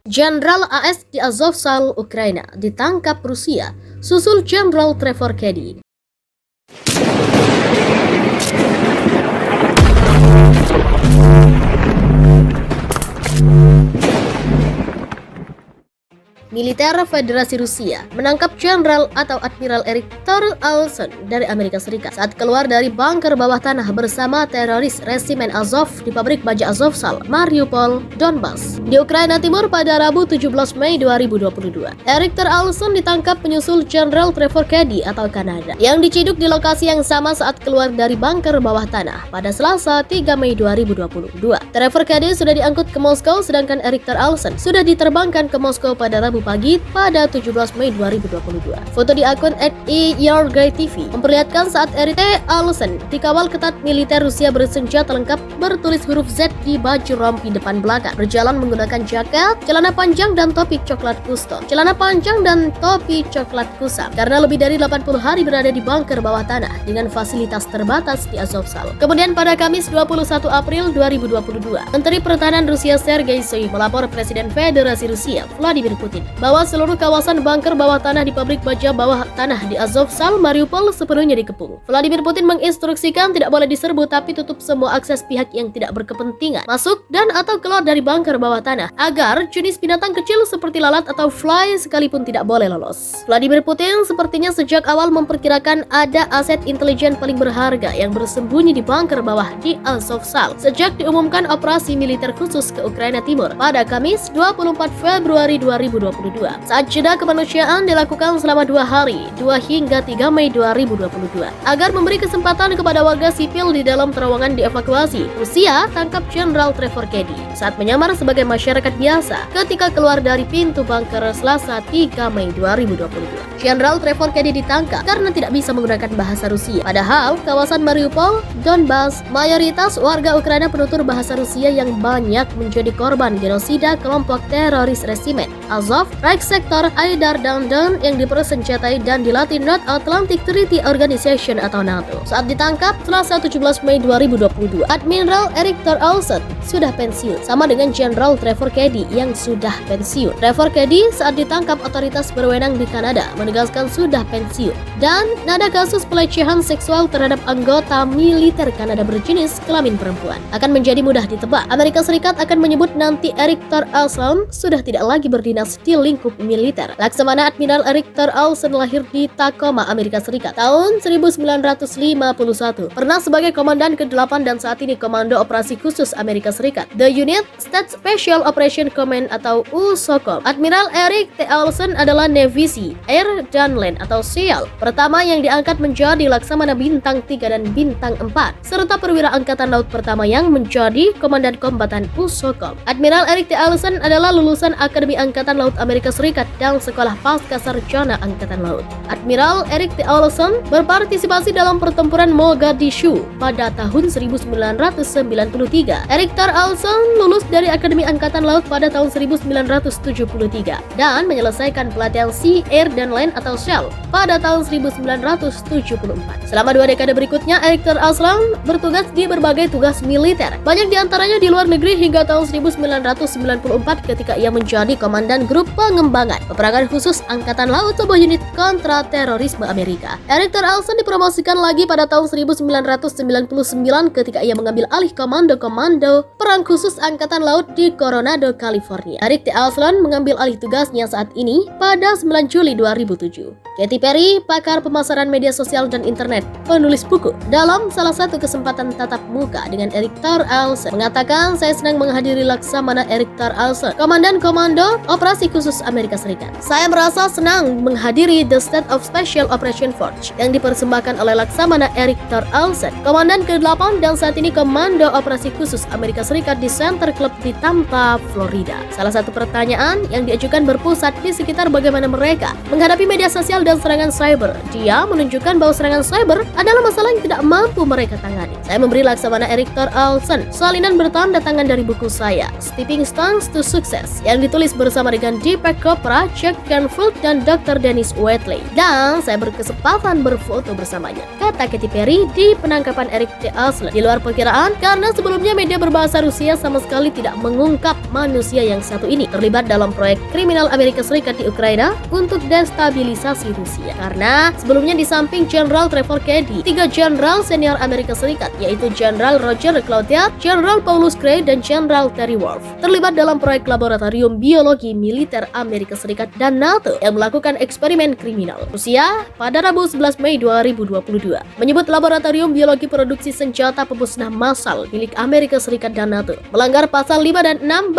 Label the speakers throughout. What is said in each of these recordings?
Speaker 1: Jenderal AS di Azovstal, Ukraina, ditangkap Rusia, susul Jenderal Trevor Kedy. Militer Federasi Rusia menangkap Jenderal atau Admiral Erik-Thor Alsen dari Amerika Serikat saat keluar dari bunker bawah tanah bersama teroris resimen Azov di pabrik baja Azovstal, Mariupol, Donbas, di Ukraina Timur pada Rabu 17 Mei 2022. Erik-Thor Alsen ditangkap menyusul Jenderal Trevor Kedy atau Kanada yang diciduk di lokasi yang sama saat keluar dari bunker bawah tanah pada Selasa 3 Mei 2022. Trevor Kedy sudah diangkut ke Moskow sedangkan Erik-Thor Alsen sudah diterbangkan ke Moskow pada Rabu pagi pada 17 Mei 2022. Foto di akun @eYargay_TV memperlihatkan saat Erik-Thor Alsen dikawal ketat militer Rusia bersenjata lengkap bertulis huruf Z di baju rompi depan belakang, berjalan menggunakan jaket, celana panjang dan topi coklat kusam. Karena lebih dari 80 hari berada di bunker bawah tanah dengan fasilitas terbatas di Azovstal. Kemudian pada Kamis 21 April 2022, Menteri Pertahanan Rusia Sergei Shoigu melapor Presiden Federasi Rusia Vladimir Putin bahwa seluruh kawasan bunker bawah tanah di pabrik baja bawah tanah di Azovstal, Mariupol sepenuhnya dikepung. Vladimir Putin menginstruksikan tidak boleh diserbu tapi tutup semua akses pihak yang tidak berkepentingan masuk dan atau keluar dari bunker bawah tanah agar jenis binatang kecil seperti lalat atau fly sekalipun tidak boleh lolos. Vladimir Putin sepertinya sejak awal memperkirakan ada aset intelijen paling berharga yang bersembunyi di bunker bawah di Azovstal sejak diumumkan operasi militer khusus ke Ukraina Timur pada Kamis 24 Februari 2022. Saat jeda kemanusiaan dilakukan selama 2 hari, 2 hingga 3 Mei 2022, agar memberi kesempatan kepada warga sipil di dalam terowongan dievakuasi. Rusia tangkap Jenderal Trevor Kedy saat menyamar sebagai masyarakat biasa ketika keluar dari pintu bunker Selasa 3 Mei 2022. Jenderal Trevor Kedy ditangkap karena tidak bisa menggunakan bahasa Rusia. Padahal kawasan Mariupol, Donbas, mayoritas warga Ukraina penutur bahasa Rusia yang banyak menjadi korban genosida kelompok teroris resimen Azov, Reichssektor Aidar dan Don yang dipersenjatai dan dilatih North Atlantic Treaty Organization atau NATO. Saat ditangkap Selasa 17 Mei 2022, Admiral Erik-Thor Alsen sudah pensiun, sama dengan Jenderal Trevor Kedy yang sudah pensiun. Trevor Kedy saat ditangkap otoritas berwenang di Kanada menegaskan sudah pensiun dan nada kasus pelecehan seksual terhadap anggota militer Kanada berjenis kelamin perempuan akan menjadi mudah ditebak. Amerika Serikat akan menyebut nanti Erik-Thor Alsen sudah tidak lagi berdinas di lingkup militer. Laksamana Admiral Erik-Thor Alsen lahir di Tacoma, Amerika Serikat tahun 1951. Pernah sebagai Komandan ke-8 dan saat ini Komando Operasi Khusus Amerika Serikat, The United States Special Operation Command atau USOCOM. Admiral Erik-Thor Alsen adalah Navy Sea, Air dan Land atau SEAL pertama yang diangkat menjadi Laksamana Bintang 3 dan Bintang 4 serta perwira Angkatan Laut pertama yang menjadi Komandan Kombatan USOCOM. Admiral Erik-Thor Alsen adalah lulusan Akademi Angkatan Laut Amerika Serikat dan Sekolah Pasca Sarjana Angkatan Laut. Admiral Erik-Thor Alsen berpartisipasi dalam pertempuran Mogadishu pada tahun 1993. Erik-Thor Alsen lulus dari Akademi Angkatan Laut pada tahun 1973 dan menyelesaikan pelatihan Sea, Air dan Land atau SEAL pada tahun 1974. Selama 2 dekade berikutnya, Erik-Thor Alsen bertugas di berbagai tugas militer, banyak diantaranya di luar negeri hingga tahun 1994 ketika ia menjadi Komandan Grup Pengembangan Peperangan Khusus Angkatan Laut sebuah unit kontra terorisme Amerika. Erik-Thor Alsen dipromosikan lagi pada tahun 1999 ketika ia mengambil alih Komando Perang Khusus Angkatan Laut di Coronado, California. Erik-Thor Alsen mengambil alih tugasnya saat ini pada 9 Juli 2007. Katy Perry, pakar pemasaran media sosial dan internet, penulis buku, dalam salah satu kesempatan tatap muka dengan Erik-Thor Alsen mengatakan, "Saya senang menghadiri Laksamana Erik-Thor Alsen, Komandan Komando Operasi Khusus Amerika Serikat. Saya merasa senang menghadiri The State of Special Operation Force yang dipersembahkan oleh Laksamana Erik-Thor Alsen, Komandan ke-8 dan saat ini Komando Operasi Khusus Amerika Serikat di Center Club di Tampa, Florida." Salah satu pertanyaan yang diajukan berpusat di sekitar bagaimana mereka menghadapi media sosial dan serangan cyber. Dia menunjukkan bahwa serangan cyber adalah masalah yang tidak mampu mereka tangani. Saya memberi Laksamana Erik-Thor Alsen salinan bertanda tangan dari buku saya, Stepping Stones to Success, yang ditulis bersama dengan Deepak Chopra, Jack Canfield, dan Dr. Dennis Waitley. Dan saya berkesempatan berfoto bersamanya, kata Katy Perry di penangkapan Erik-Thor Alsen. Di luar perkiraan, karena sebelumnya media berbahasa masa Rusia sama sekali tidak mengungkap manusia yang satu ini terlibat dalam proyek kriminal Amerika Serikat di Ukraina untuk destabilisasi Rusia. Karena sebelumnya di samping Jenderal Trevor Kennedy, 3 jenderal senior Amerika Serikat yaitu Jenderal Roger Cloutier, Jenderal Paulus Gray, dan Jenderal Terry Wolff terlibat dalam proyek laboratorium biologi militer Amerika Serikat dan NATO yang melakukan eksperimen kriminal. Rusia pada Rabu 11 Mei 2022 menyebut laboratorium biologi produksi senjata pemusnah massal milik Amerika Serikat dan NATO melanggar pasal 5 dan 6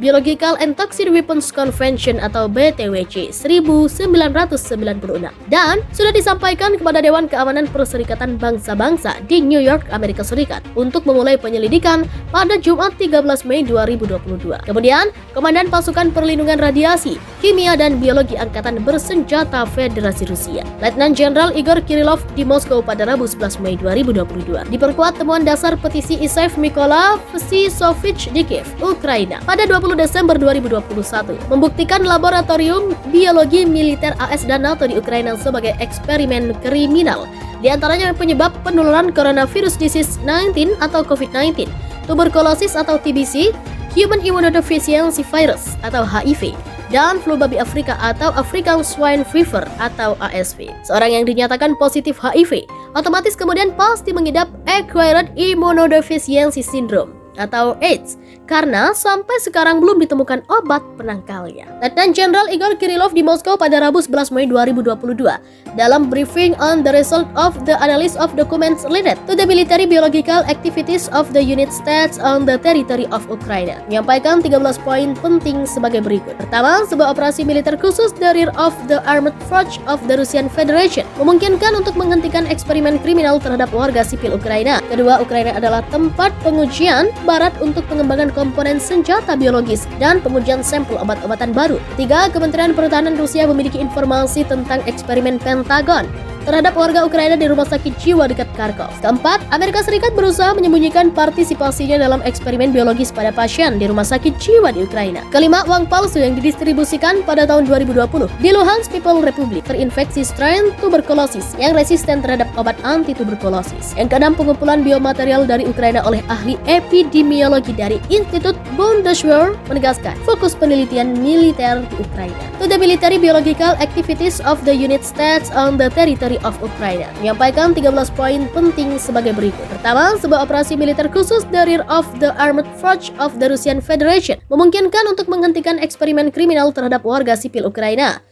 Speaker 1: Biological and Toxic Weapons Convention atau BTWC 1996 dan sudah disampaikan kepada Dewan Keamanan Perserikatan Bangsa-Bangsa di New York, Amerika Serikat untuk memulai penyelidikan pada Jumat 13 Mei 2022. Kemudian, Komandan Pasukan Perlindungan Radiasi, Kimia dan Biologi Angkatan Bersenjata Federasi Rusia, Letnan Jenderal Igor Kirillov di Moskow pada Rabu 11 Mei 2022 diperkuat temuan dasar petisi Isaiv Mykola Vsisovich di Kiev, Ukraina pada 20 Desember 2021 membuktikan laboratorium biologi militer AS dan NATO di Ukraina sebagai eksperimen kriminal, di antaranya penyebab penularan coronavirus disease 19 atau COVID-19, tuberkulosis atau TBC, human immunodeficiency virus atau HIV, dan flu babi Afrika atau African Swine Fever atau ASV. Seorang yang dinyatakan positif HIV otomatis kemudian pasti mengidap Acquired Immunodeficiency Syndrome atau AIDS karena sampai sekarang belum ditemukan obat penangkalnya. Letnan Jenderal Igor Kirillov di Moskow pada Rabu 11 Mei 2022 dalam briefing on the result of the analysis of documents related to the military biological activities of the United States on the territory of Ukraine menyampaikan 13 poin penting sebagai berikut. Pertama, sebuah operasi militer khusus the rear of the armed force of the Russian Federation memungkinkan untuk menghentikan eksperimen kriminal terhadap warga sipil Ukraina. Kedua, Ukraina adalah tempat pengujian barat untuk pengembangan komponen senjata biologis dan pengujian sampel obat-obatan baru. Ketiga, Kementerian Pertahanan Rusia memiliki informasi tentang eksperimen Pentagon terhadap warga Ukraina di rumah sakit jiwa dekat Kharkov. Keempat, Amerika Serikat berusaha menyembunyikan partisipasinya dalam eksperimen biologis pada pasien di rumah sakit jiwa di Ukraina. Kelima, uang palsu yang didistribusikan pada tahun 2020 di Luhansk People Republic terinfeksi strain tuberkulosis yang resisten terhadap obat anti-tuberkulosis. Yang keenam, pengumpulan biomaterial dari Ukraina oleh ahli epidemiologi dari Institut Bundeswehr menegaskan fokus penelitian militer di Ukraina to the military biological activities of the United States on the territory of Ukraine menyampaikan 13 poin penting sebagai berikut. Pertama, sebuah operasi militer khusus the rear of the armed force of the Russian Federation memungkinkan untuk menghentikan eksperimen kriminal terhadap warga sipil Ukraina.